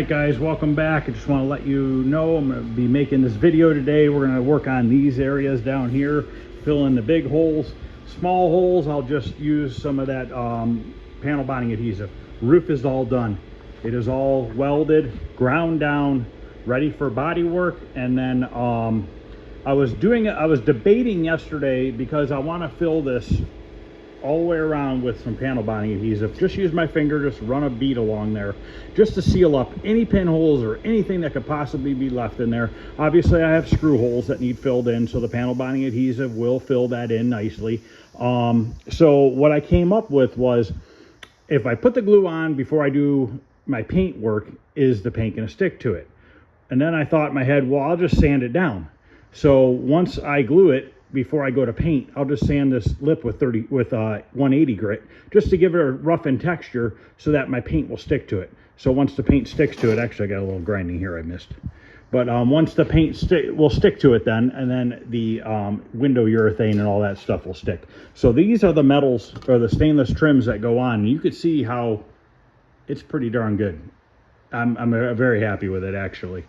right, guys, welcome back. I just want to let you know I'm going to be making this video today. We're going to work on these areas down here, fill in the big holes. Small holes, I'll just use some of that panel bonding adhesive. Roof is all done. It is all welded, ground down, ready for body work. And then I was debating yesterday because I want to fill this all the way around with some panel bonding adhesive. Just use my finger, just run a bead along there just to seal up any pinholes or anything that could possibly be left in there. Obviously I have screw holes that need filled in, so the panel bonding adhesive will fill that in nicely. So what I came up with was, if I put the glue on before I do my paint work, is the paint going to stick to it? And then I thought in my head, well, I'll just sand it down. So once I glue it, before I go to paint, I'll just sand this lip with 180 grit just to give it a roughened texture so that my paint will stick to it. So once the paint sticks to it, actually I got a little grinding here I missed. But once the paint will stick to it then, and then the window urethane and all that stuff will stick. So these are the metals or the stainless trims that go on. You could see how it's pretty darn good. I'm very happy with it actually.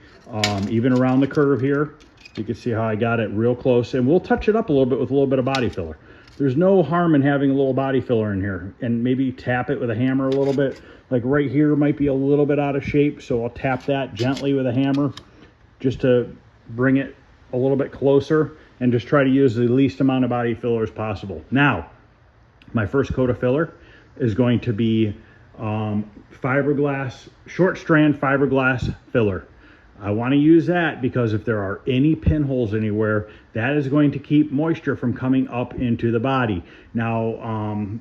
Even around the curve here, you can see how I got it real close, and we'll touch it up a little bit with a little bit of body filler. There's no harm in having a little body filler in here, and maybe tap it with a hammer a little bit. Like right here might be a little bit out of shape, so I'll tap that gently with a hammer just to bring it a little bit closer and just try to use the least amount of body filler as possible. Now, my first coat of filler is going to be fiberglass, short strand fiberglass filler. I want to use that because if there are any pinholes anywhere, that is going to keep moisture from coming up into the body. Now, I'm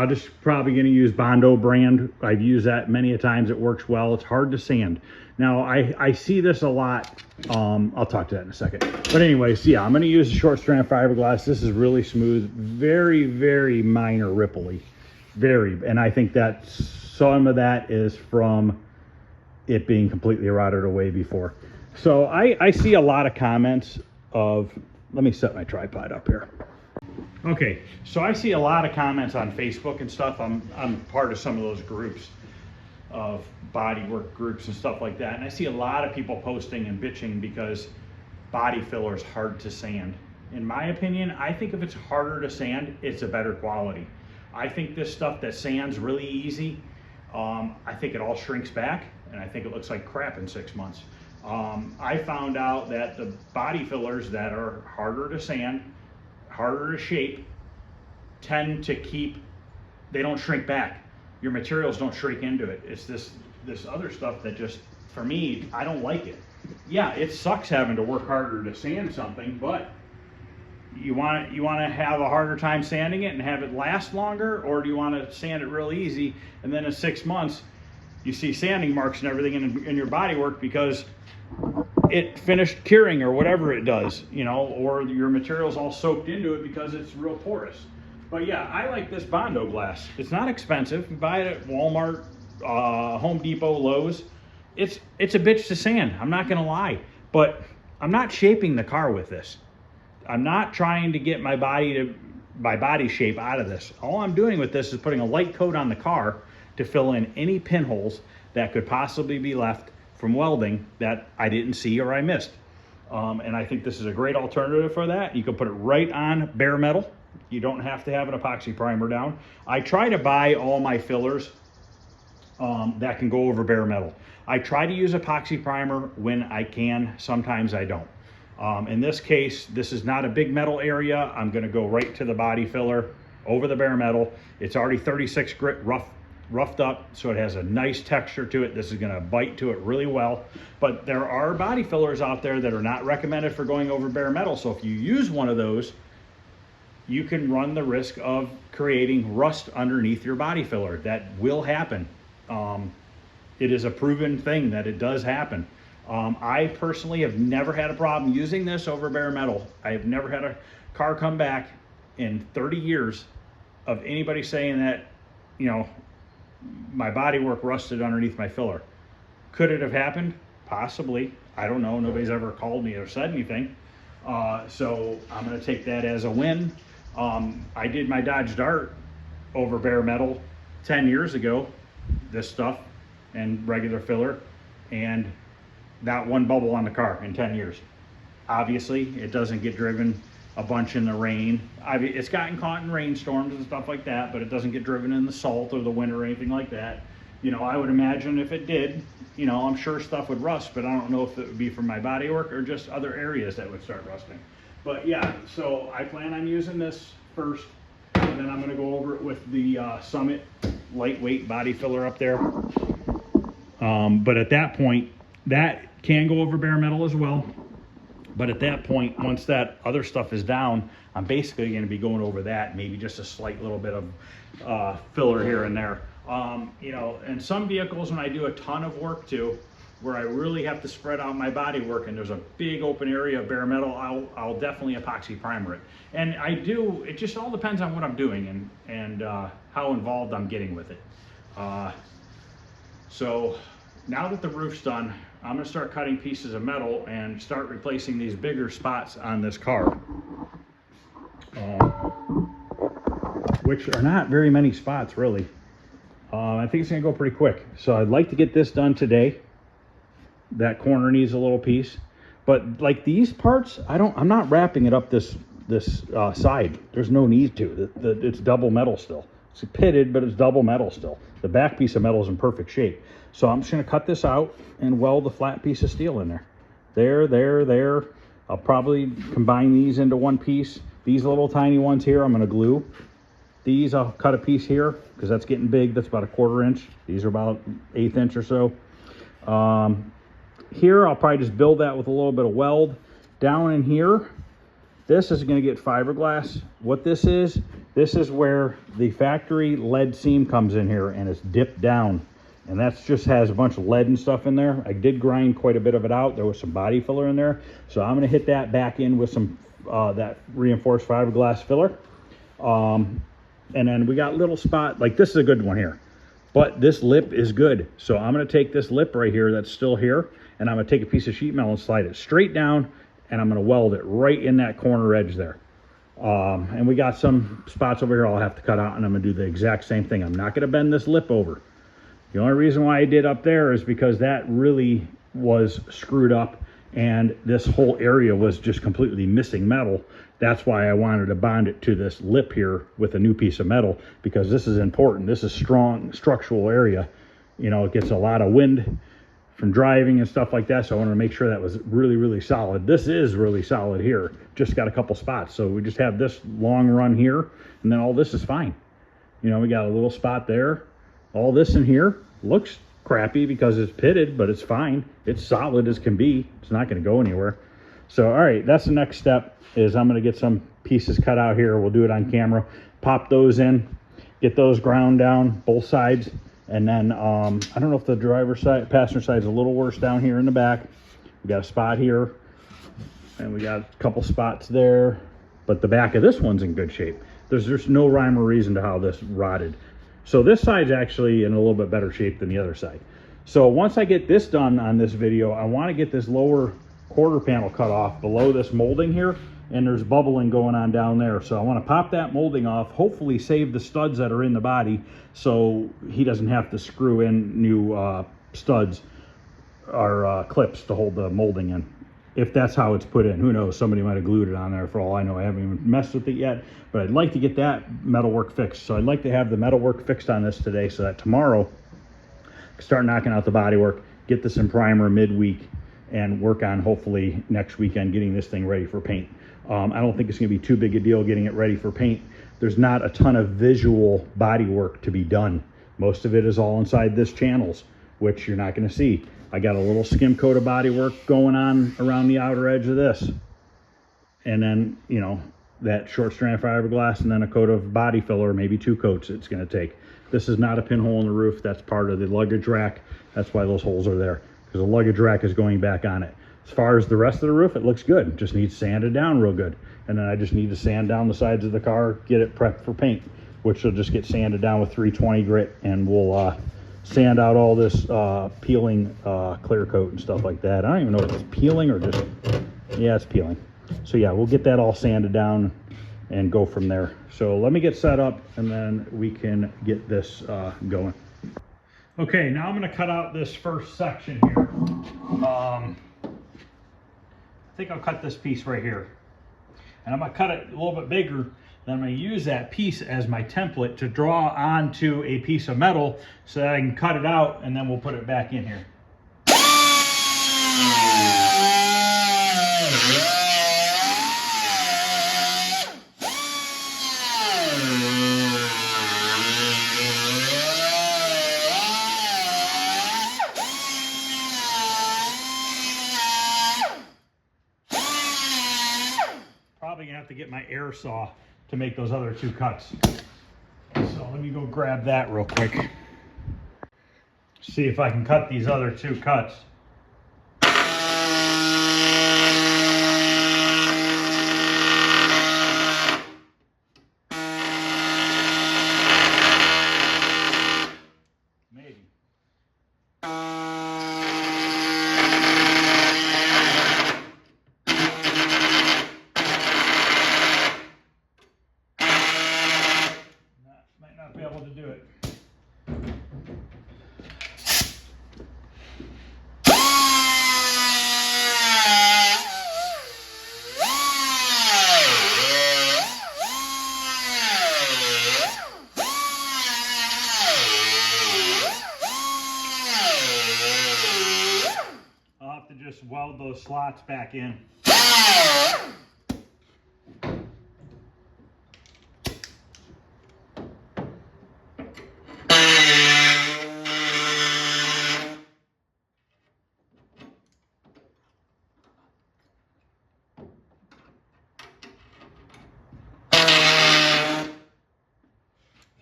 just probably going to use Bondo brand. I've used that many a times. It works well. It's hard to sand. Now, I see this a lot. I'll talk to that in a second. But anyways, yeah, I'm going to use a short strand fiberglass. This is really smooth, very, very minor ripply. Very. And I think that some of that is from it being completely rotted away before. So I see a lot of comments of, let me set my tripod up here. Okay, so I see a lot of comments on Facebook and stuff. I'm part of some of those groups of bodywork groups and stuff like that. And I see a lot of people posting and bitching because body filler is hard to sand. In my opinion, I think if it's harder to sand, it's a better quality. I think this stuff that sands really easy, I think it all shrinks back, and I think it looks like crap in 6 months. I found out that the body fillers that are harder to sand, harder to shape, tend to they don't shrink back. Your materials don't shrink into it. It's this other stuff that just, for me, I don't like it. Yeah, it sucks having to work harder to sand something, but you want to have a harder time sanding it and have it last longer, or do you want to sand it real easy and then in 6 months you see sanding marks and everything in your body work because it finished curing or whatever it does, you know, or your material's all soaked into it because it's real porous. But yeah, I like this Bondo glass. It's not expensive. You buy it at Walmart, Home Depot, Lowe's. It's a bitch to sand, I'm not gonna lie, but I'm not shaping the car with this. I'm not trying to get my body shape out of this. All I'm doing with this is putting a light coat on the car to fill in any pinholes that could possibly be left from welding that I didn't see or I missed. And I think this is a great alternative for that. You can put it right on bare metal. You don't have to have an epoxy primer down. I try to buy all my fillers that can go over bare metal. I try to use epoxy primer when I can. Sometimes I don't. In this case, this is not a big metal area. I'm going to go right to the body filler over the bare metal. It's already 36 grit roughed up, so it has a nice texture to it. This is going to bite to it really well. But there are body fillers out there that are not recommended for going over bare metal. So if you use one of those, you can run the risk of creating rust underneath your body filler. That will happen. It is a proven thing that it does happen. I personally have never had a problem using this over bare metal. I have never had a car come back in 30 years of anybody saying that, you know, my body work rusted underneath my filler. Could it have happened? Possibly. I don't know. Nobody's ever called me or said anything. So I'm going to take that as a win. I did my Dodge Dart over bare metal 10 years ago, this stuff and regular filler. and not one bubble on the car in 10 years. Obviously, it doesn't get driven a bunch in the rain. It's gotten caught in rainstorms and stuff like that, but it doesn't get driven in the salt or the wind or anything like that. You know, I would imagine if it did, you know, I'm sure stuff would rust, but I don't know if it would be from my bodywork or just other areas that would start rusting. But yeah, so I plan on using this first, and then I'm going to go over it with the Summit lightweight body filler up there. But at that point, that can go over bare metal as well. But at that point, once that other stuff is down, I'm basically going to be going over that, maybe just a slight little bit of filler here and there. You know, and some vehicles, when I do a ton of work too, where I really have to spread out my body work and there's a big open area of bare metal, I'll definitely epoxy primer it. And I do, it just all depends on what I'm doing and how involved I'm getting with it. So now that the roof's done, I'm going to start cutting pieces of metal and start replacing these bigger spots on this car, which are not very many spots really. I think it's going to go pretty quick. So I'd like to get this done today. That corner needs a little piece, but like these parts, I'm not wrapping it up this side. There's no need to. It's double metal still. It's pitted, but it's double metal still. The back piece of metal is in perfect shape. So I'm just going to cut this out and weld the flat piece of steel in there. There. I'll probably combine these into one piece. These little tiny ones here, I'm going to glue. These, I'll cut a piece here because that's getting big. That's about a 1/4 inch. These are about 1/8 inch or so. Here, I'll probably just build that with a little bit of weld. Down in here, this is going to get fiberglass. What this is where the factory lead seam comes in here and it's dipped down. And that just has a bunch of lead and stuff in there. I did grind quite a bit of it out. There was some body filler in there. So I'm going to hit that back in with some that reinforced fiberglass filler. And then we got little spot, like this is a good one here. But this lip is good. So I'm going to take this lip right here that's still here, and I'm going to take a piece of sheet metal and slide it straight down, and I'm going to weld it right in that corner edge there. And we got some spots over here I'll have to cut out, and I'm going to do the exact same thing. I'm not going to bend this lip over. The only reason why I did up there is because that really was screwed up, and this whole area was just completely missing metal. That's why I wanted to bond it to this lip here with a new piece of metal, because this is important. This is strong structural area. You know, it gets a lot of wind from driving and stuff like that, so I wanted to make sure that was really, really solid. This is really solid here. Just got a couple spots, so we just have this long run here, and then all this is fine. You know, we got a little spot there. All this in here looks crappy because it's pitted, but it's fine. It's solid as can be. It's not going to go anywhere. So, all right, that's the next step, is I'm going to get some pieces cut out here. We'll do it on camera. Pop those in, get those ground down, both sides. And then, I don't know if the driver's side, passenger side is a little worse down here in the back. We got a spot here, and we got a couple spots there. But the back of this one's in good shape. There's no rhyme or reason to how this rotted. So this side's actually in a little bit better shape than the other side. So once I get this done on this video, I want to get this lower quarter panel cut off below this molding here, and there's bubbling going on down there. So I want to pop that molding off, hopefully save the studs that are in the body so he doesn't have to screw in new studs or clips to hold the molding in. If that's how it's put in, who knows, somebody might have glued it on there for all I know. I haven't even messed with it yet, but I'd like to get that metalwork fixed. So I'd like to have the metalwork fixed on this today so that tomorrow I can start knocking out the bodywork, get this in primer midweek, and work on hopefully next weekend getting this thing ready for paint. I don't think it's going to be too big a deal getting it ready for paint. There's not a ton of visual body work to be done. Most of it is all inside this channels, which you're not going to see. I got a little skim coat of body work going on around the outer edge of this. And then, you know, that short strand fiberglass and then a coat of body filler, maybe 2 coats it's going to take. This is not a pinhole in the roof. That's part of the luggage rack. That's why those holes are there, because the luggage rack is going back on it. As far as the rest of the roof, it looks good. It just needs sanded down real good. And then I just need to sand down the sides of the car, get it prepped for paint, which will just get sanded down with 320 grit, and we'll sand out all this peeling clear coat and stuff like that. I don't even know if it's peeling or just, yeah, it's peeling. So yeah, we'll get that all sanded down and go from there. So let me get set up, and then we can get this going. Okay, now I'm going to cut out this first section here. I think I'll cut this piece right here. And I'm going to cut it a little bit bigger. Then I'm going to use that piece as my template to draw onto a piece of metal so that I can cut it out, and then we'll put it back in here. Probably gonna have to get my air saw to make those other two cuts. So let me go grab that real quick. See if I can cut these other two cuts. Maybe. Might not be able to do it. I'll have to just weld those slots back in.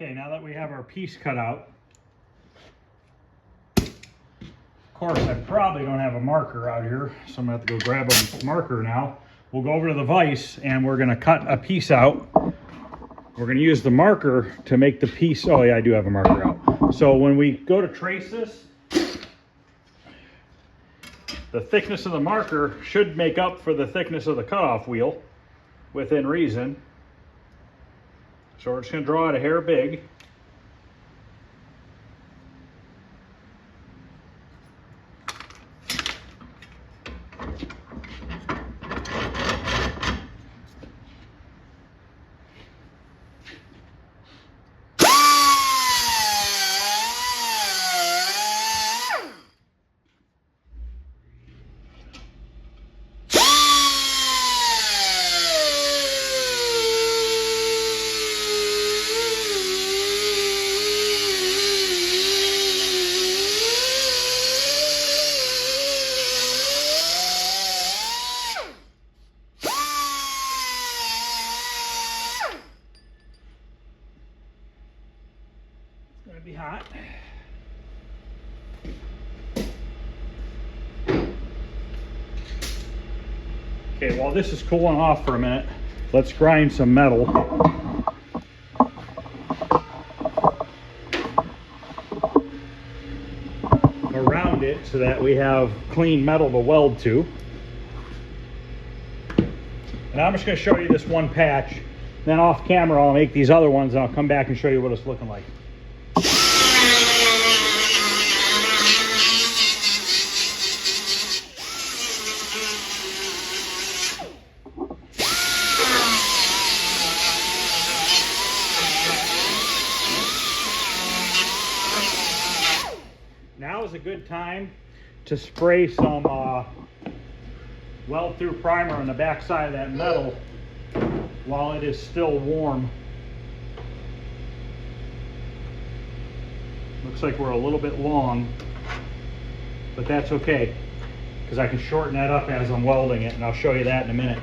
Okay, now that we have our piece cut out, of course I probably don't have a marker out here, so I'm gonna have to go grab a marker now. We'll go over to the vise and we're gonna cut a piece out. We're gonna use the marker to make the piece, oh yeah, I do have a marker out. So when we go to trace this, the thickness of the marker should make up for the thickness of the cutoff wheel within reason. So we're just going to draw it a hair big. Gonna be hot. Okay, while this is cooling off for a minute, let's grind some metal. Around it so that we have clean metal to weld to. And I'm just going to show you this one patch. Then off camera I'll make these other ones and I'll come back and show you what it's looking like. Now is a good time to spray some weld-through primer on the back side of that metal while it is still warm. Looks like we're a little bit long, but that's okay because I can shorten that up as I'm welding it, and I'll show you that in a minute.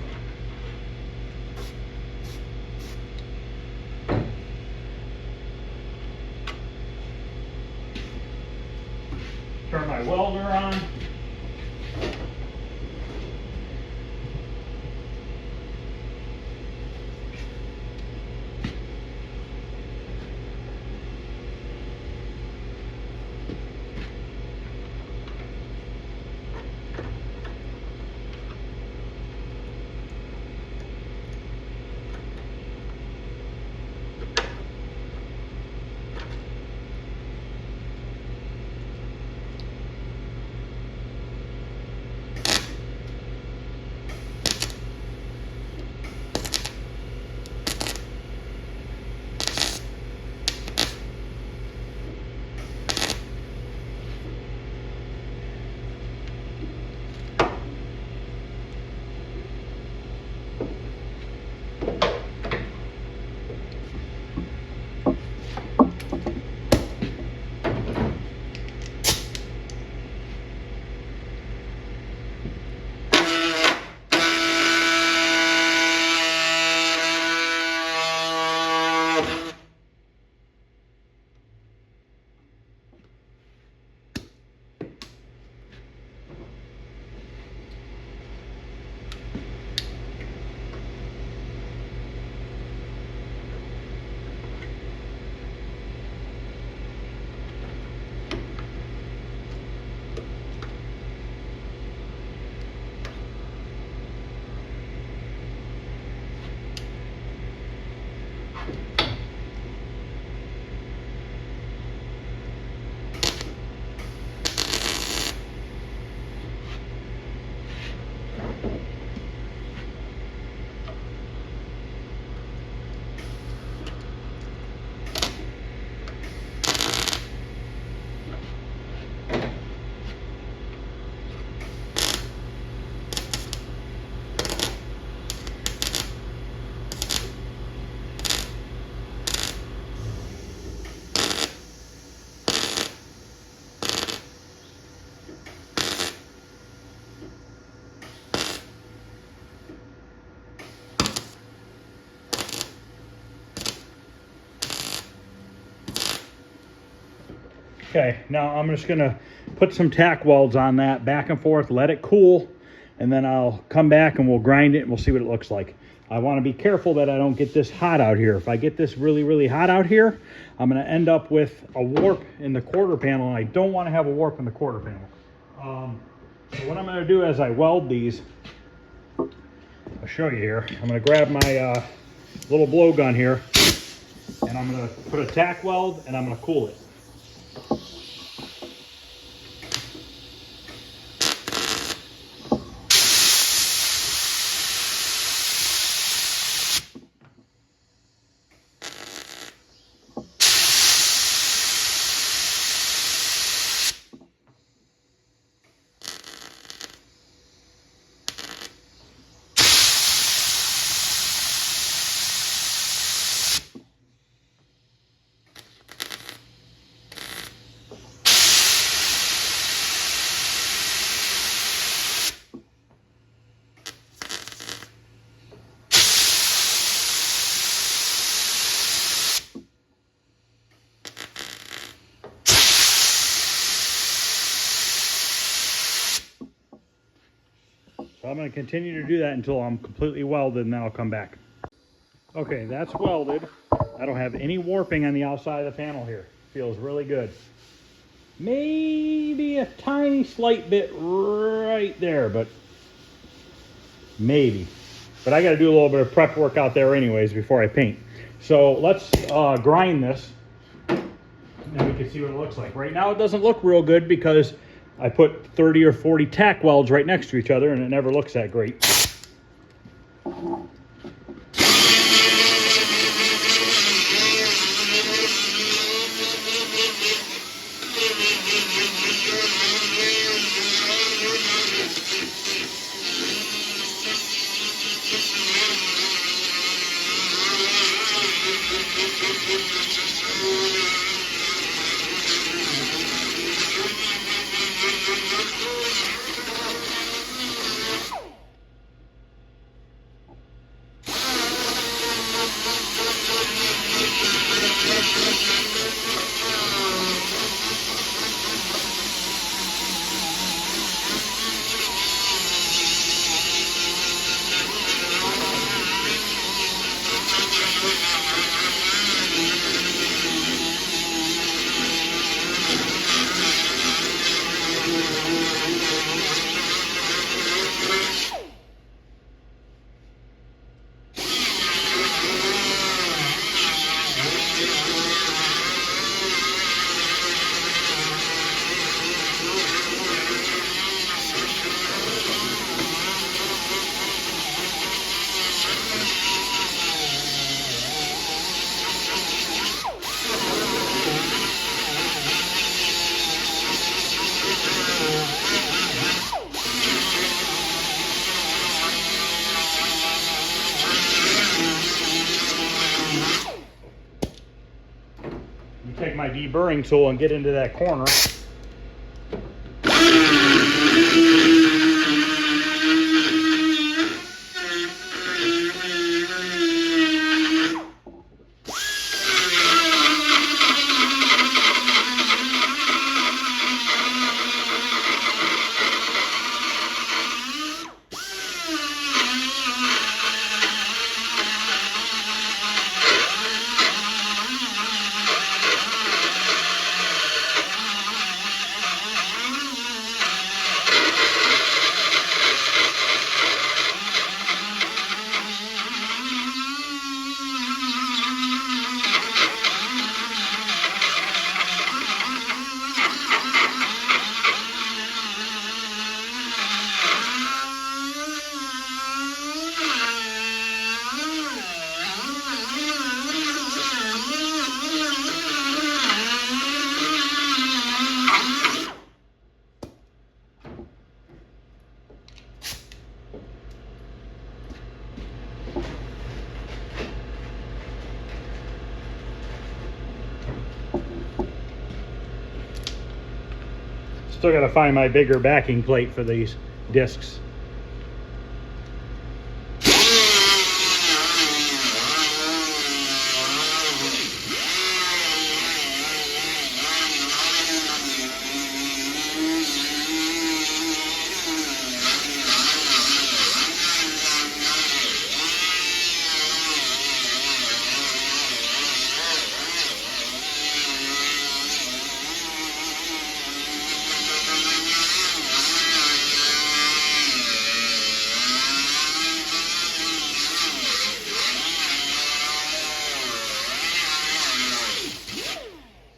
Turn my welder on. Okay, now I'm just gonna put some tack welds on that back and forth, let it cool, and then I'll come back and we'll grind it and we'll see what it looks like. I want to be careful that I don't get this hot out here. If I get this really, really hot out here, I'm going to end up with a warp in the quarter panel, and I don't want to have a warp in the quarter panel. So what I'm going to do as I weld these, I'll show you here. I'm going to grab my little blowgun here, and I'm going to put a tack weld, and I'm going to cool it. So I'm going to continue to do that until I'm completely welded, and then I'll come back. Okay, that's welded. I don't have any warping on the outside of the panel here. Feels really good. Maybe a tiny slight bit right there, but maybe. But I got to do a little bit of prep work out there anyways before I paint. So let's grind this, and we can see what it looks like. Right now it doesn't look real good because I put 30 or 40 tack welds right next to each other, and it never looks that great. Take my deburring tool and get into that corner. Still got to find my bigger backing plate for these discs.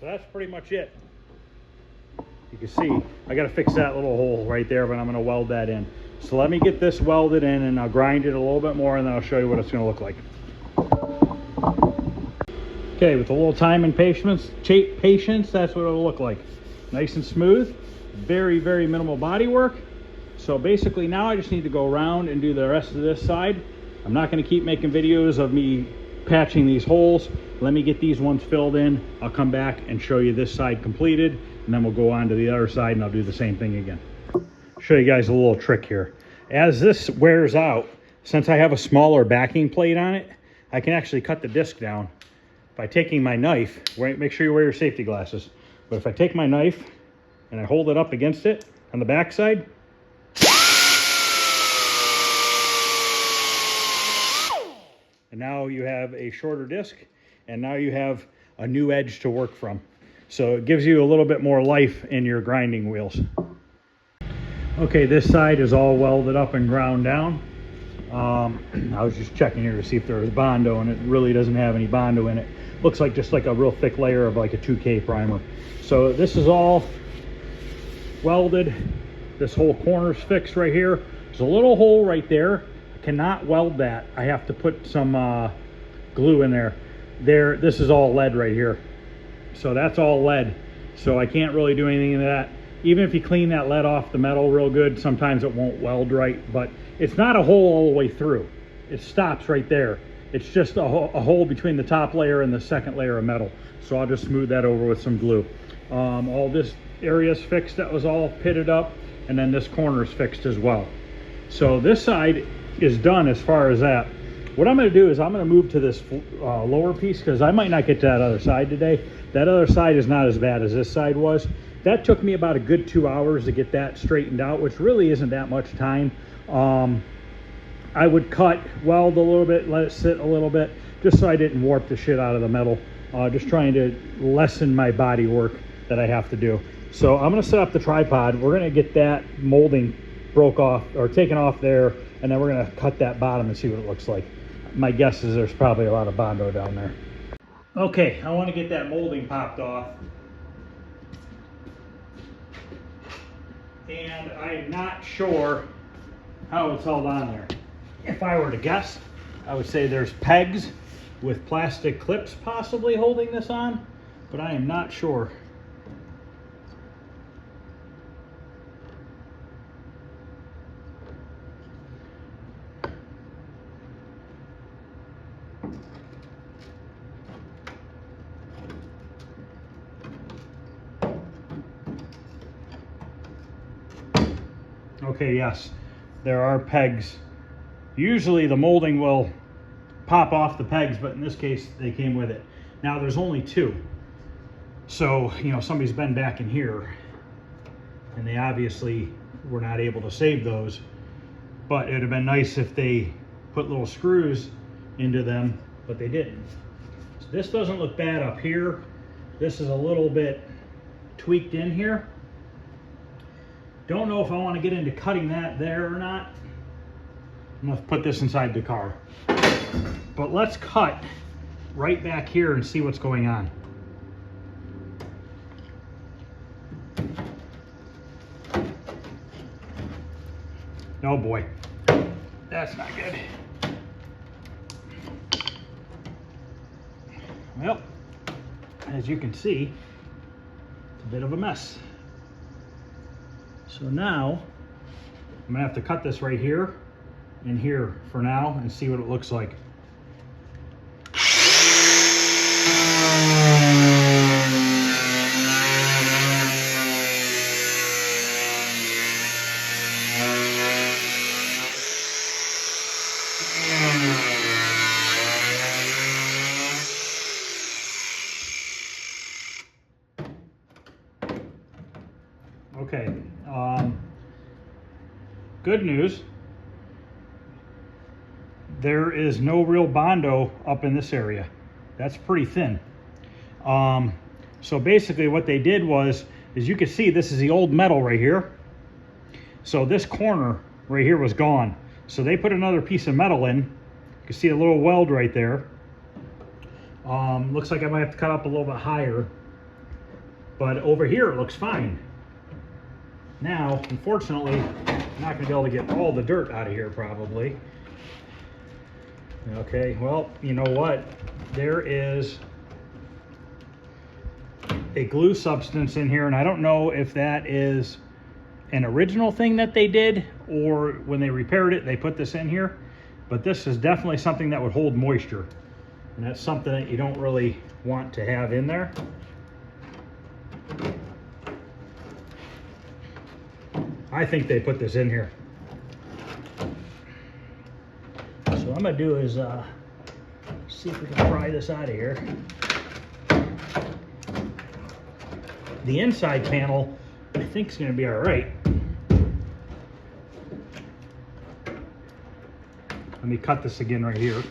that's pretty much it. You can see I got to fix that little hole right there, but I'm going to weld that in. So let me get this welded in, and I'll grind it a little bit more, and then I'll show you what it's going to look like. Okay, with a little time and patience, that's what it'll look like. Nice and smooth, very, very minimal body work. So basically now I just need to go around and do the rest of this side. I'm not going to keep making videos of me patching these holes. Let me get these ones filled in. I'll come back and show you this side completed, and then we'll go on to the other side and I'll do the same thing again. Show you guys a little trick here. As this wears out, since I have a smaller backing plate on it, I can actually cut the disc down by taking my knife. Make sure you wear your safety glasses. But if I take my knife and I hold it up against it on the back side, and now you have a shorter disc, and now you have a new edge to work from. So it gives you a little bit more life in your grinding wheels. Okay, this side is all welded up and ground down. I was just checking here to see if there was Bondo, and it really doesn't have any Bondo in it. Looks like just like a real thick layer of like a 2K primer. So this is all welded. This whole corner's fixed right here. There's a little hole right there. I cannot weld that. I have to put some glue in there. This is all lead right here. So that's all lead. So I can't really do anything in that. Even if you clean that lead off the metal real good, sometimes it won't weld right, but it's not a hole all the way through. It stops right there. It's just a hole between the top layer and the second layer of metal. So I'll just smooth that over with some glue. All this area is fixed. That was all pitted up, and then this corner is fixed as well. So this side is done as far as that. What I'm going to do is I'm going to move to this lower piece, because I might not get to that other side today. That other side is not as bad as this side was. That took me about a good 2 hours to get that straightened out, which really isn't that much time. I would cut, weld a little bit, let it sit a little bit, just so I didn't warp the shit out of the metal. Just trying to lessen my body work that I have to do. So I'm going to set up the tripod. We're going to get that molding broke off or taken off there, and then we're going to cut that bottom and see what it looks like. My guess is there's probably a lot of Bondo down there. Okay, I want to get that molding popped off. And I'm not sure how it's held on there. If I were to guess, I would say there's pegs with plastic clips possibly holding this on, but I am not sure. Okay, yes, there are pegs. Usually the molding will pop off the pegs, but in this case they came with it. Now there's only two. So, you know, somebody's been back in here and they obviously were not able to save those, but it'd have been nice if they put little screws into them, but they didn't. So this doesn't look bad up here. This is a little bit tweaked in here. Don't know if I want to get into cutting that there or not. I'm going to put this inside the car. But let's cut right back here and see what's going on. Oh boy, that's not good. Well, as you can see, it's a bit of a mess. So now I'm gonna have to cut this right here and here for now and see what it looks like. Okay, good news, there is no real Bondo up in this area. That's pretty thin. So basically what they did was, as you can see, this is the old metal right here. So this corner right here was gone. So they put another piece of metal in. You can see a little weld right there. Looks like I might have to cut up a little bit higher. but over here it looks fine. Now, unfortunately, I'm not gonna be able to get all the dirt out of here probably. Okay, well, you know what? There is a glue substance in here, and I don't know if that is an original thing that they did, or when they repaired it, they put this in here. But this is definitely something that would hold moisture. And that's something that you don't really want to have in there. I think they put this in here. So what I'm gonna do is see if we can pry this out of here. The inside panel, I think, is gonna be all right. Let me cut this again right here.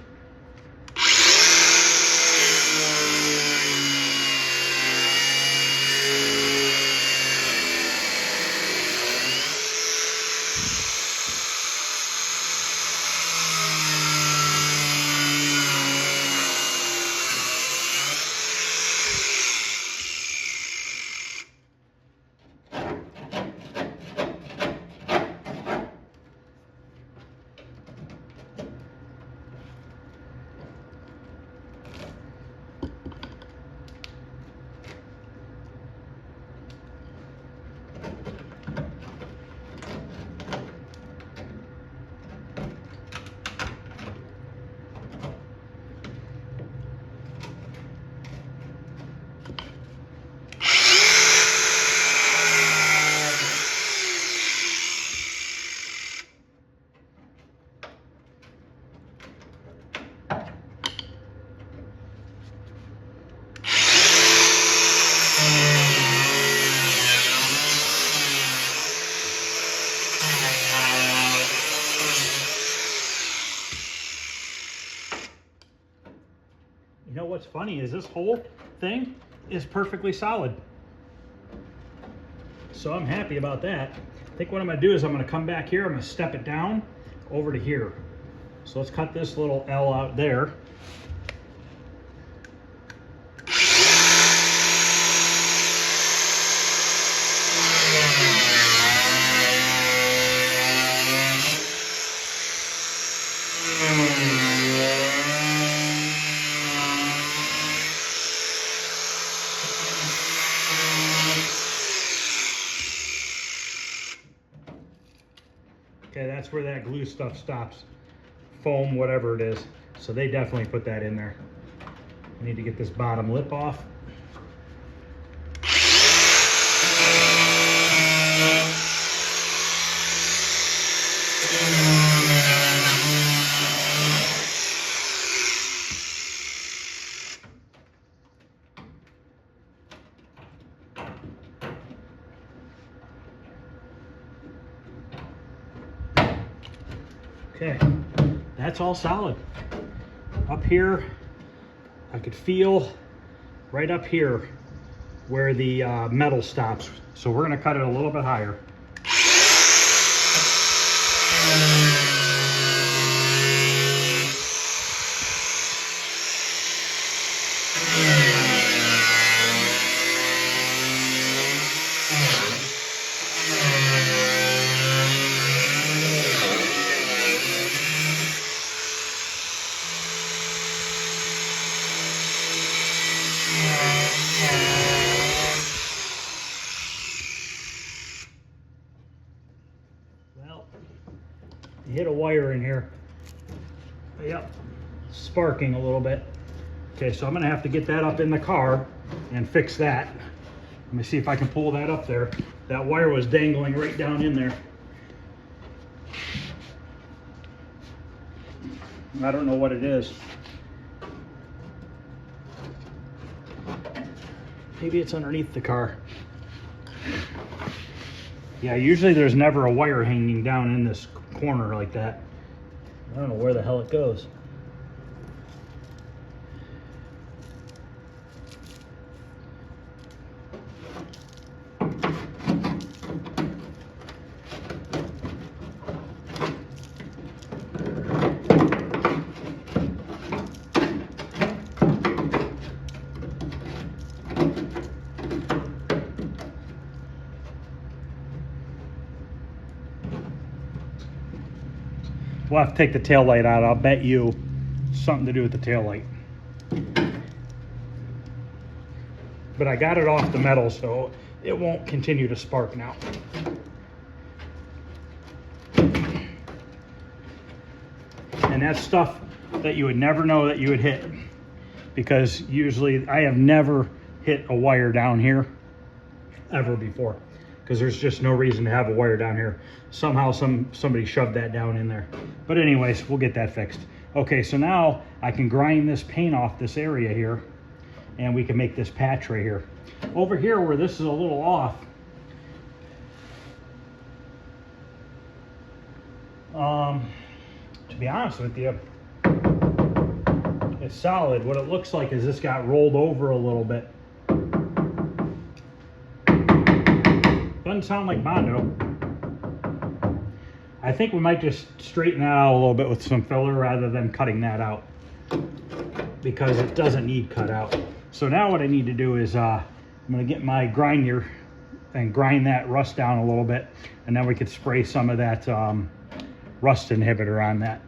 You know what's funny is this whole thing is perfectly solid. So I'm happy about that. I think what I'm gonna do is I'm gonna come back here, I'm gonna step it down over to here. So let's cut this little L out there. Okay, that's where that glue stuff stops. Foam, whatever it is. So they definitely put that in there. I need to get this bottom lip off. Okay, that's all solid. Up here, I could feel right up here where the metal stops. So we're gonna cut it a little bit higher. Well, you hit a wire in here. Yep, sparking a little bit. Okay, so I'm gonna have to get that up in the car and fix that. Let me see if I can pull that up there. That wire was dangling right down in there. I don't know what it is. Maybe it's underneath the car. Yeah, usually there's never a wire hanging down in this corner like that. I don't know where the hell it goes. we'll have to take the tail light out. I'll bet you something to do with the tail light. But I got it off the metal, so it won't continue to spark now. And that's stuff that you would never know that you would hit, because usually I have never hit a wire down here ever before, because there's just no reason to have a wire down here. Somehow somebody shoved that down in there. But anyways, we'll get that fixed. Okay, so now I can grind this paint off this area here, and we can make this patch right here. Over here where this is a little off, to be honest with you, it's solid. What it looks like is this got rolled over a little bit. Doesn't sound like Bondo. I think we might just straighten that out a little bit with some filler rather than cutting that out, because it doesn't need cut out. So now what I need to do is I'm going to get my grinder and grind that rust down a little bit, and then we could spray some of that rust inhibitor on that.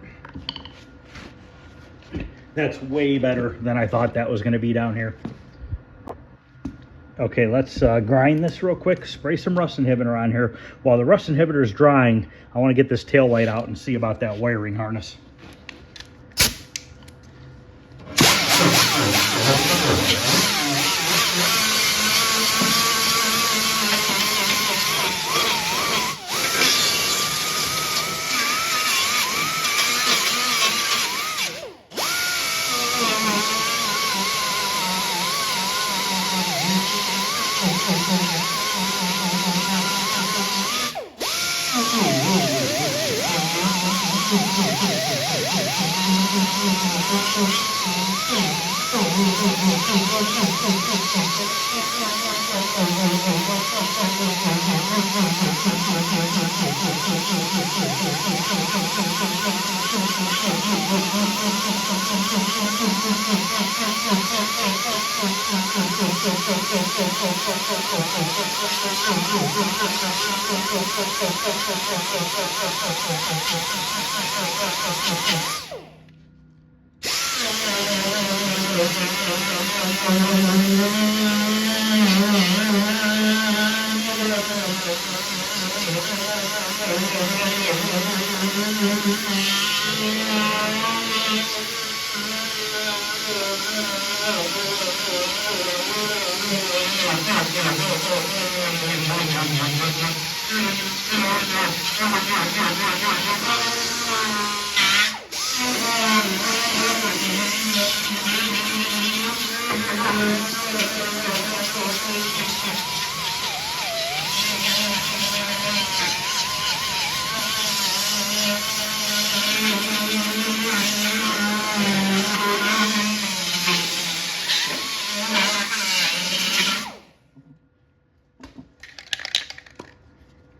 That's way better than I thought that was going to be down here. Okay, let's grind this real quick, spray some rust inhibitor on here. While the rust inhibitor is drying, I want to get this tail light out and see about that wiring harness.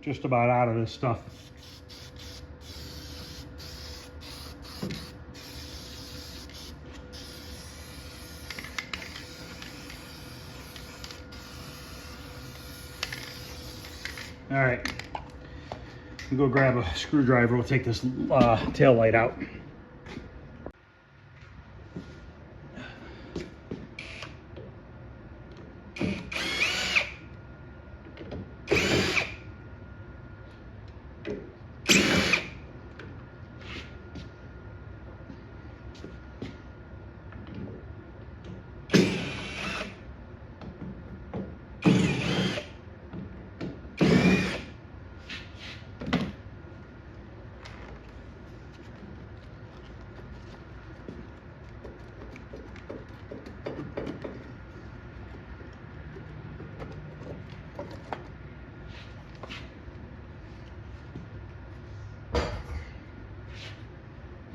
Just about out of this stuff. All right, we'll go grab a screwdriver. We'll take this tail light out.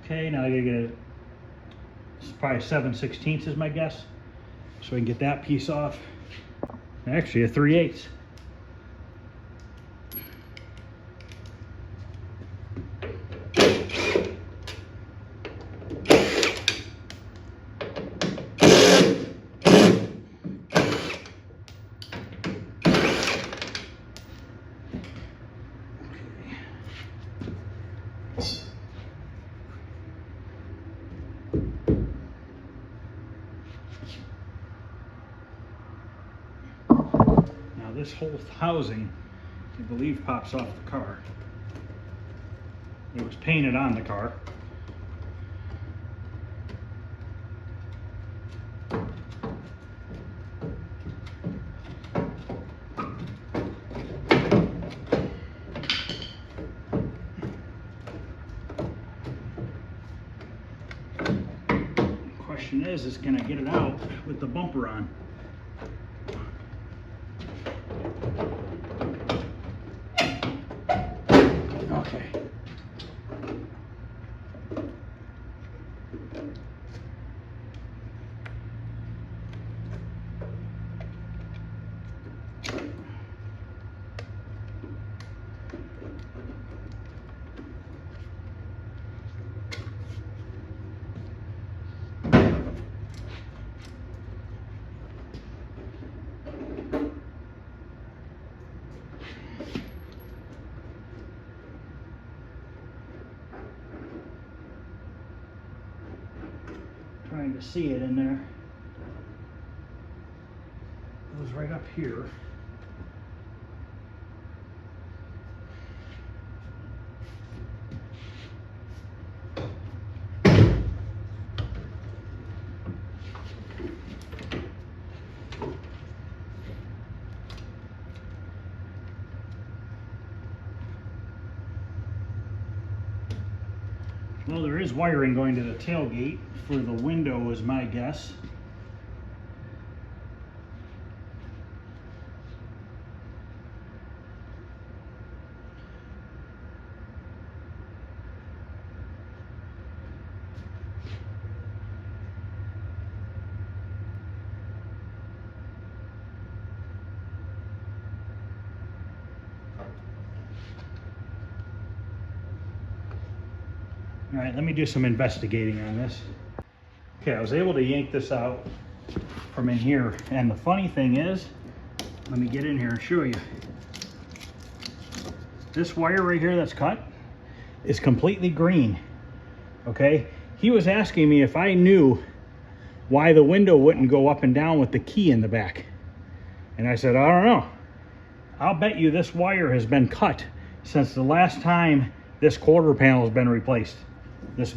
Okay, now I gotta get it. It's probably 7/16 is my guess. So I can get that piece off. Actually, a 3/8. this whole housing, I believe, pops off the car. It was painted on the car. Question is can I get it out with the bumper on? Okay. Trying to see it in there. It was right up here. Well, there is wiring going to the tailgate for the window is my guess. All right, let me do some investigating on this. Okay, I was able to yank this out from in here, and the funny thing is, let me get in here and show you. This wire right here that's cut is completely green, okay? He was asking me if I knew why the window wouldn't go up and down with the key in the back. And I said, I don't know. I'll bet you this wire has been cut since the last time this quarter panel has been replaced. This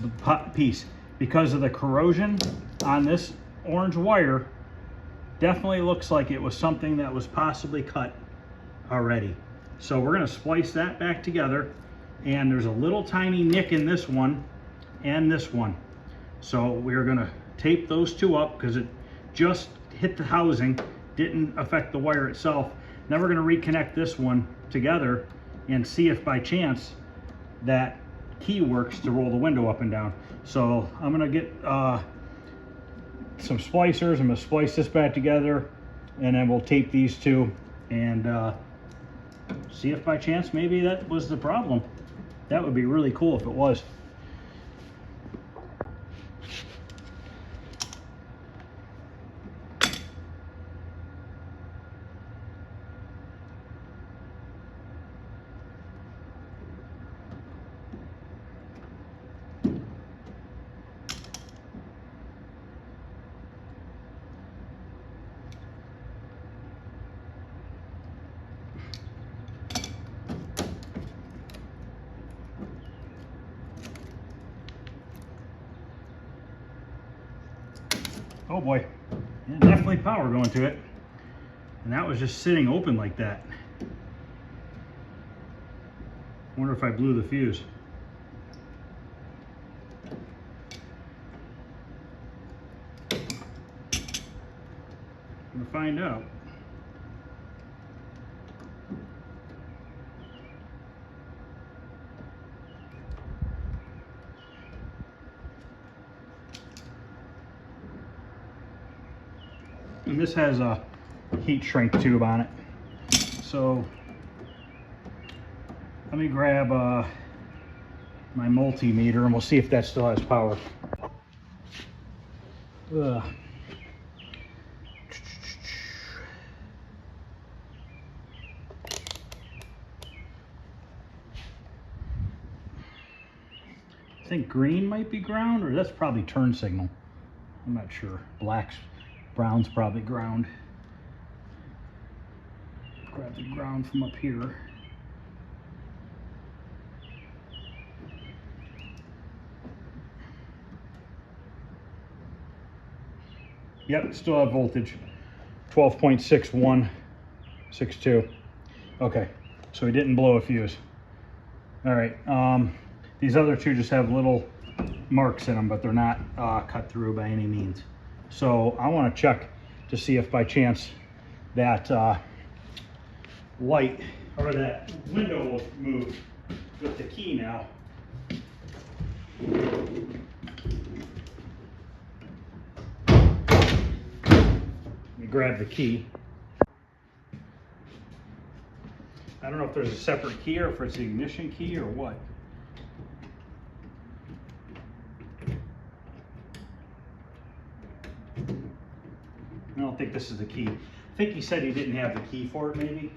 piece, because of the corrosion on this orange wire, definitely looks like it was something that was possibly cut already. So we're going to splice that back together, and there's a little tiny nick in this one and this one. So we're going to tape those two up because it just hit the housing, didn't affect the wire itself. Now we're going to reconnect this one together and see if by chance that key works to roll the window up and down. So I'm gonna get some splicers. I'm gonna splice this back together, and then we'll tape these two and see if by chance maybe that was the problem. That would be really cool if it was. Oh boy, yeah, definitely power going to it. And that was just sitting open like that. Wonder if I blew the fuse. We'll find out. And this has a heat shrink tube on it. So let me grab my multimeter and we'll see if that still has power. Ugh. I think green might be ground, or that's probably turn signal. I'm not sure. Brown's probably ground. grab the ground from up here. Yep, still have voltage, 12.6162. Okay, so we didn't blow a fuse. All right, these other two just have little marks in them, but they're not cut through by any means. So I want to check to see if by chance that light or that window will move with the key now. Let me grab the key. I don't know if there's a separate key or if it's the ignition key or what. I don't think this is the key. I think he said he didn't have the key for it, maybe.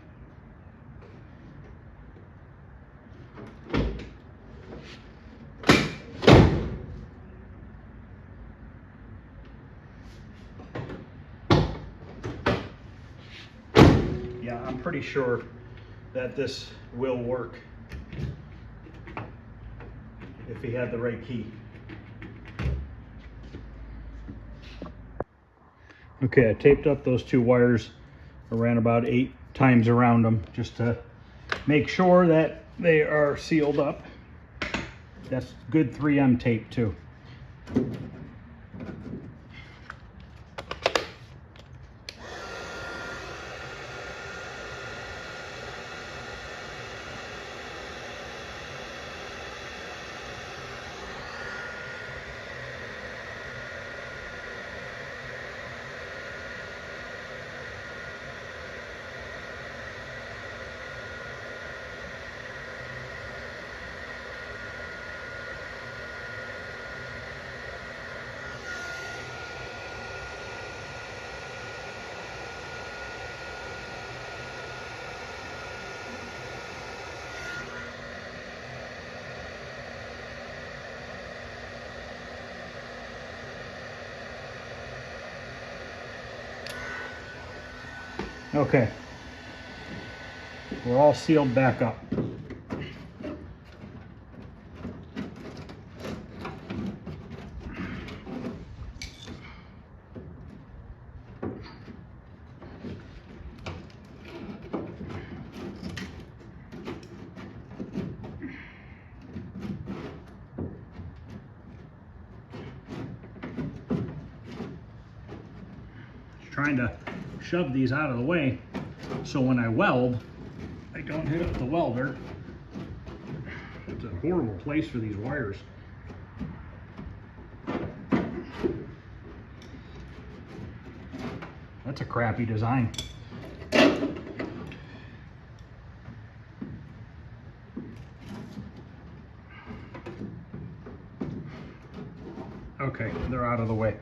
Yeah, I'm pretty sure that this will work if he had the right key. Okay, I taped up those two wires. I ran about 8 times around them just to make sure that they are sealed up. That's good 3M tape too. Okay, we're all sealed back up. Just trying to shove these out of the way so when I weld, I don't hit up the welder. It's a horrible place for these wires. That's a crappy design. Okay, they're out of the way.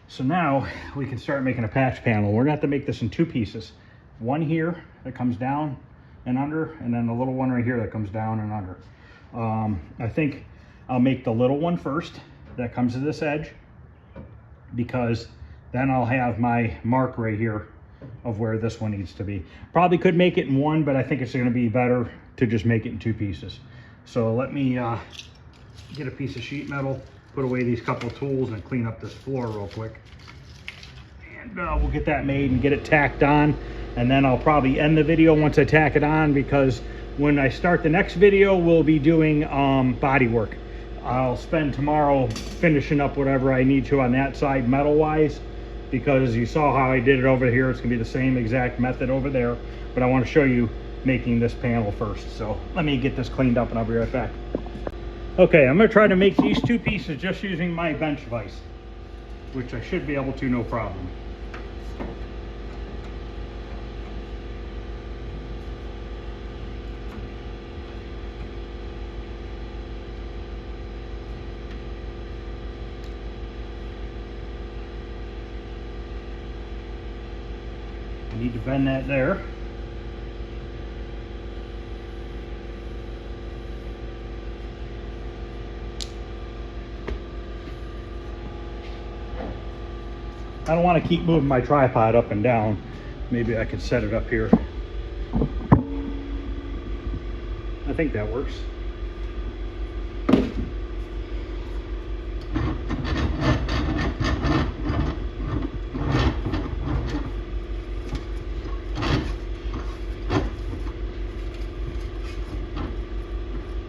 So now we can start making a patch panel. We're gonna have to make this in 2 pieces. One here that comes down and under, and then the little one right here that comes down and under. I think I'll make the little one first that comes to this edge, because then I'll have my mark right here of where this one needs to be. Probably could make it in one, but I think it's gonna be better to just make it in 2 pieces. So let me get a piece of sheet metal, put away these couple of tools and clean up this floor real quick. And we'll get that made and get it tacked on. And then I'll probably end the video once I tack it on, because when I start the next video, we'll be doing body work. I'll spend tomorrow finishing up whatever I need to on that side metal wise, because you saw how I did it over here. It's gonna be the same exact method over there, but I want to show you making this panel first. So let me get this cleaned up and I'll be right back. Okay, I'm going to try to make these 2 pieces just using my bench vise, which I should be able to, no problem. I need to bend that there. I don't want to keep moving my tripod up and down Maybe I could set it up here. I think that works.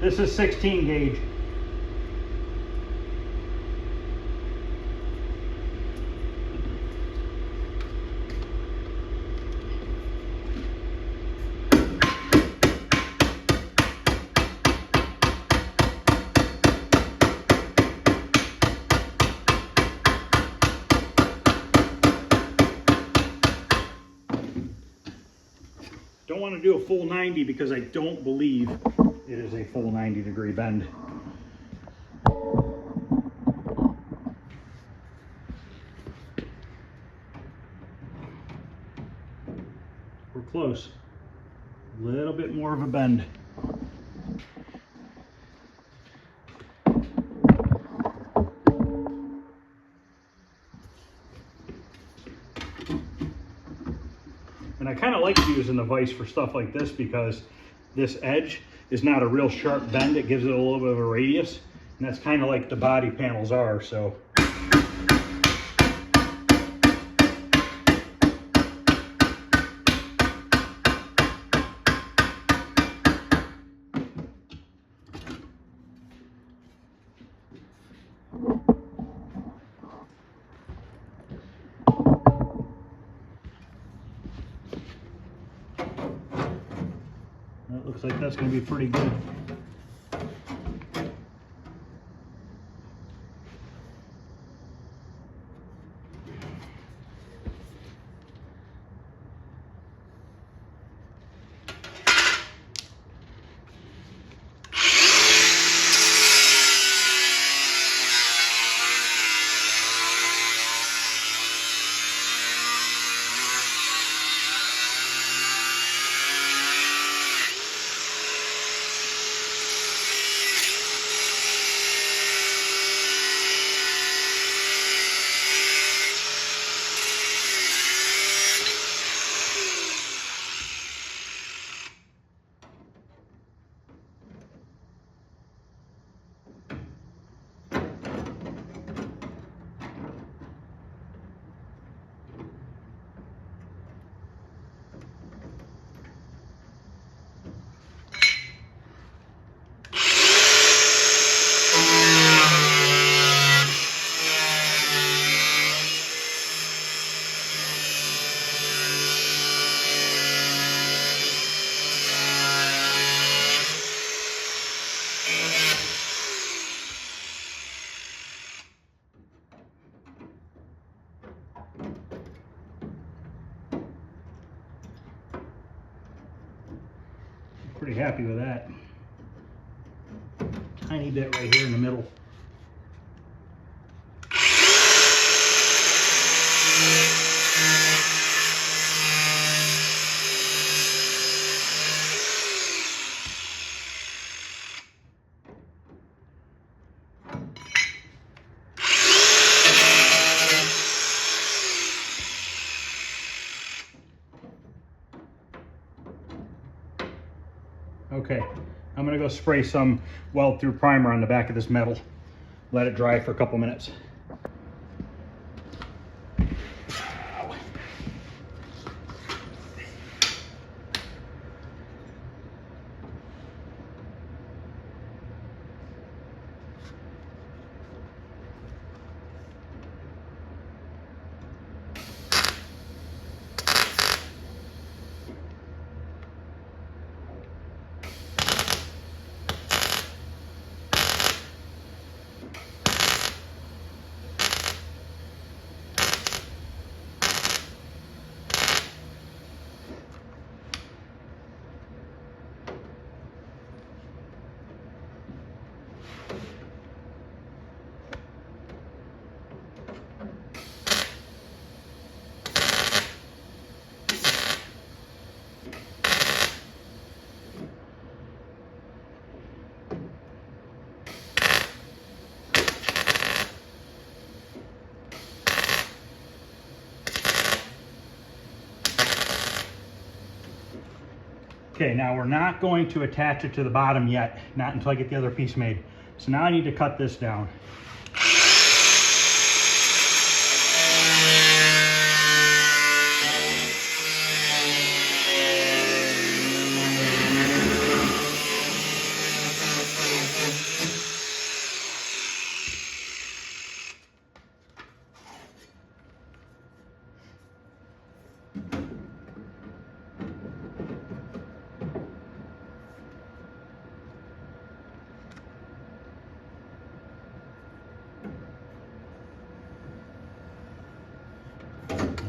This is 16 gauge. Don't want to do a full 90 because I don't believe it is a full 90-degree bend. We're close. A little bit more of a bend. And I kind of like using the vise for stuff like this because this edge is not a real sharp bend. It gives it a little bit of a radius, and that's kind of like the body panels are. So that looks like that's going to be pretty good. Pretty happy with that. Tiny bit right here in the middle. Okay, I'm gonna go spray some weld-through primer on the back of this metal. Let it dry for a couple minutes. Okay, now we're not going to attach it to the bottom yet, not until I get the other piece made. So now I need to cut this down.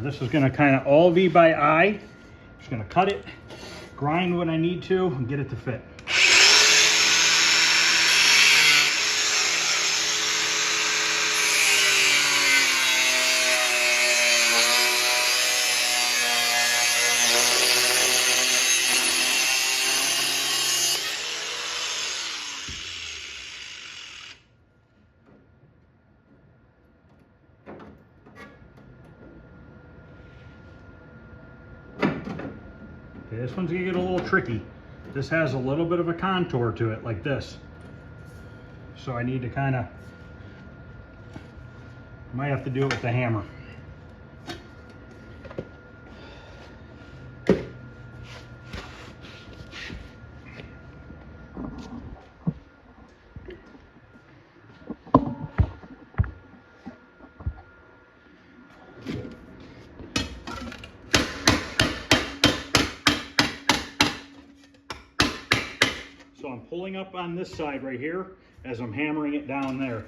This is going to kind of all be by eye. Just going to cut it, grind what I need to, and get it to fit. Okay, this one's gonna get a little tricky. This has a little bit of a contour to it, like this. So I need to kind of, might have to do it with the hammer. So I'm pulling up on this side right here as I'm hammering it down there.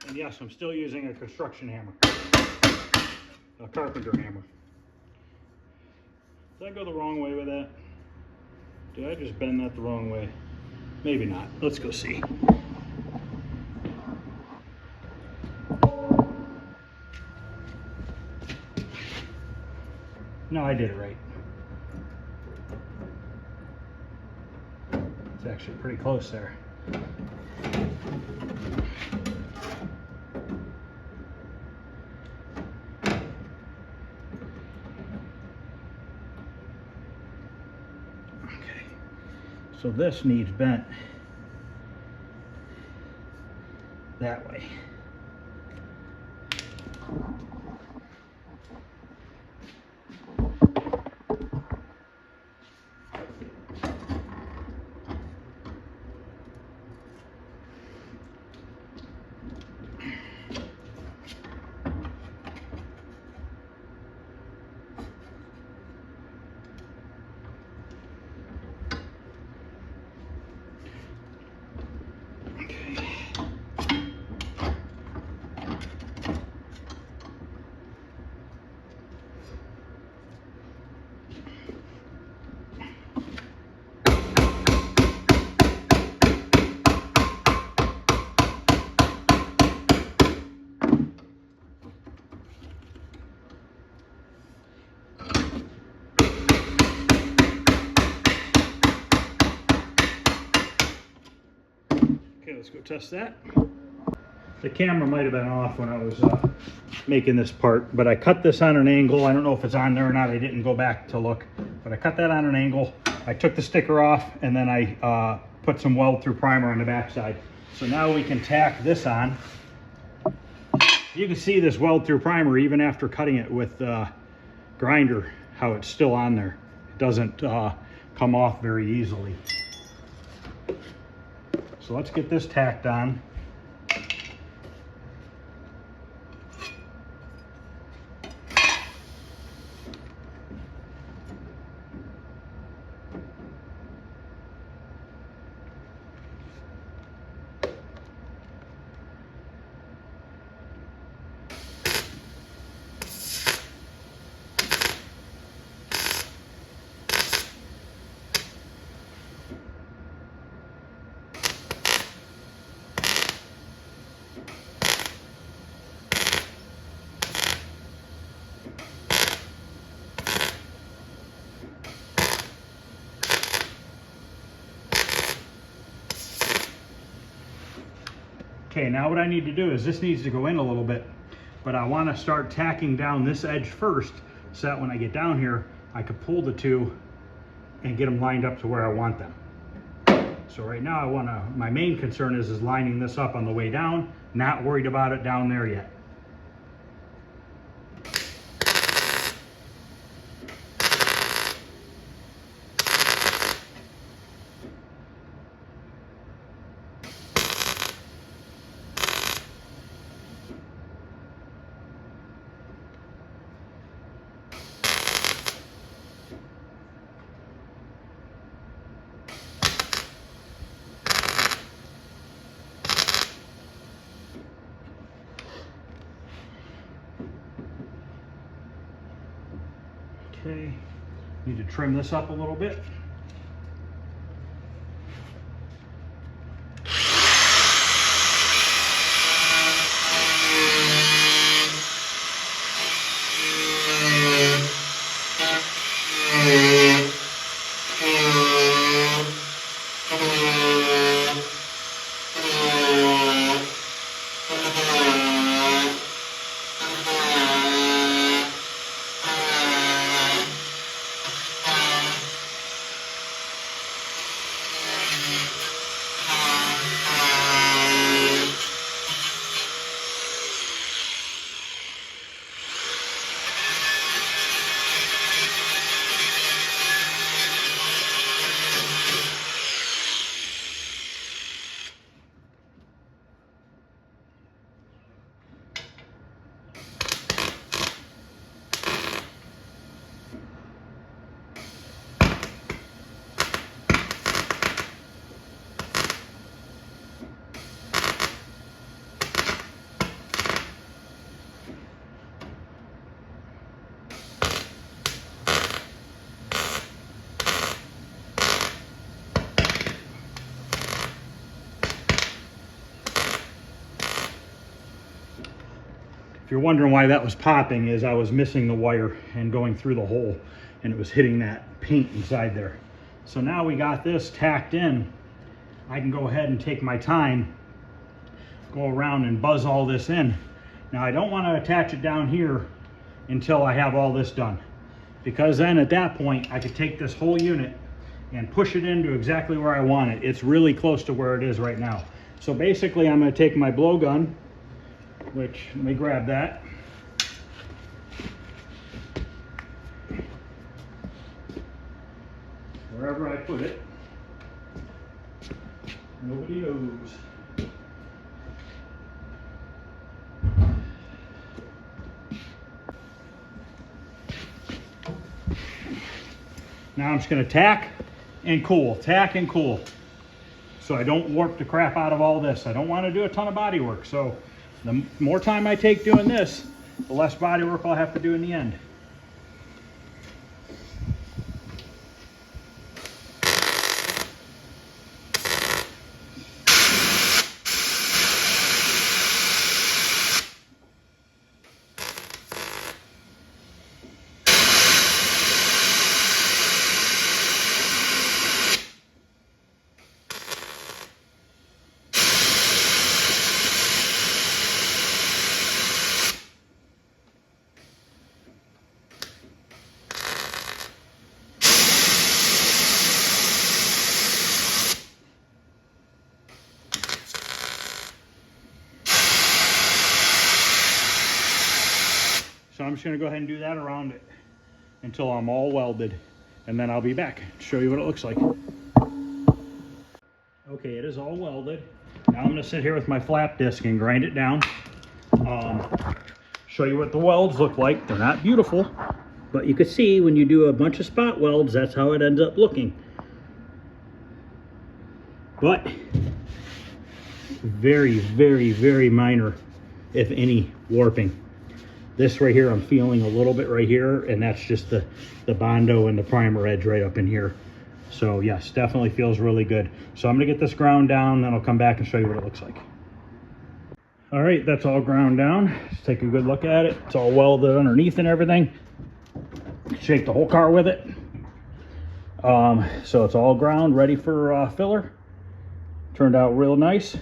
And yes, I'm still using a construction hammer, a carpenter hammer. Did I go the wrong way with that? Did I just bend that the wrong way? Maybe not. Let's go see. No, I did it right. It's actually pretty close there. Okay, so this needs bent that way. Okay, let's go test that. The camera might have been off when I was making this part, but I cut this on an angle. I don't know if it's on there or not. I didn't go back to look, but I cut that on an angle. I took the sticker off, and then I put some weld-through primer on the backside. So now we can tack this on. You can see this weld-through primer even after cutting it with grinder, how it's still on there. It doesn't come off very easily. So let's get this tacked on. Okay, now what I need to do is this needs to go in a little bit, but I want to start tacking down this edge first so that when I get down here, I could pull the two and get them lined up to where I want them. So right now my main concern is lining this up on the way down, not worried about it down there yet. Okay, need to trim this up a little bit. If you're wondering why that was popping, is I was missing the wire and going through the hole, and it was hitting that paint inside there. So now we got this tacked in. I can go ahead and take my time, go around and buzz all this in. Now I don't want to attach it down here until I have all this done, because then at that point I could take this whole unit and push it into exactly where I want it. It's really close to where it is right now. So basically I'm going to take my blowgun, which, let me grab that. Wherever I put it, nobody knows. Now I'm just going to tack and cool, tack and cool, so I don't warp the crap out of all this. I don't want to do a ton of body work, so the more time I take doing this, the less body work I'll have to do in the end. So I'm just going to go ahead and do that around it until I'm all welded, and then I'll be back to show you what it looks like. Okay, it is all welded. Now I'm going to sit here with my flap disc and grind it down. Show you what the welds look like. They're not beautiful, but you can see when you do a bunch of spot welds, that's how it ends up looking. But very, very, very minor, if any, warping. This right here, I'm feeling a little bit right here, and that's just the Bondo and the primer edge right up in here. So yes, definitely feels really good. So I'm gonna get this ground down, then I'll come back and show you what it looks like. All right, that's all ground down. Let's take a good look at it. It's all welded underneath and everything. Shake the whole car with it. So it's all ground, ready for filler. Turned out real nice.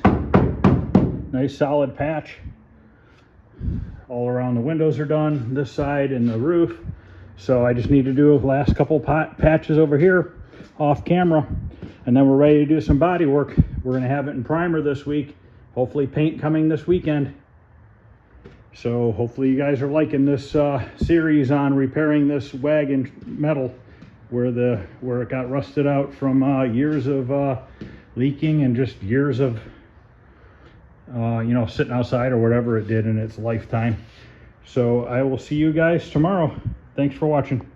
Nice solid patch. All around the windows are done, this side and the roof. So I just need to do a last couple patches over here off camera, and then we're ready to do some body work. We're gonna have it in primer this week. Hopefully paint coming this weekend. So hopefully you guys are liking this series on repairing this wagon metal where it got rusted out from years of leaking and just years of you know, sitting outside or whatever it did in its lifetime. So I will see you guys tomorrow. Thanks for watching.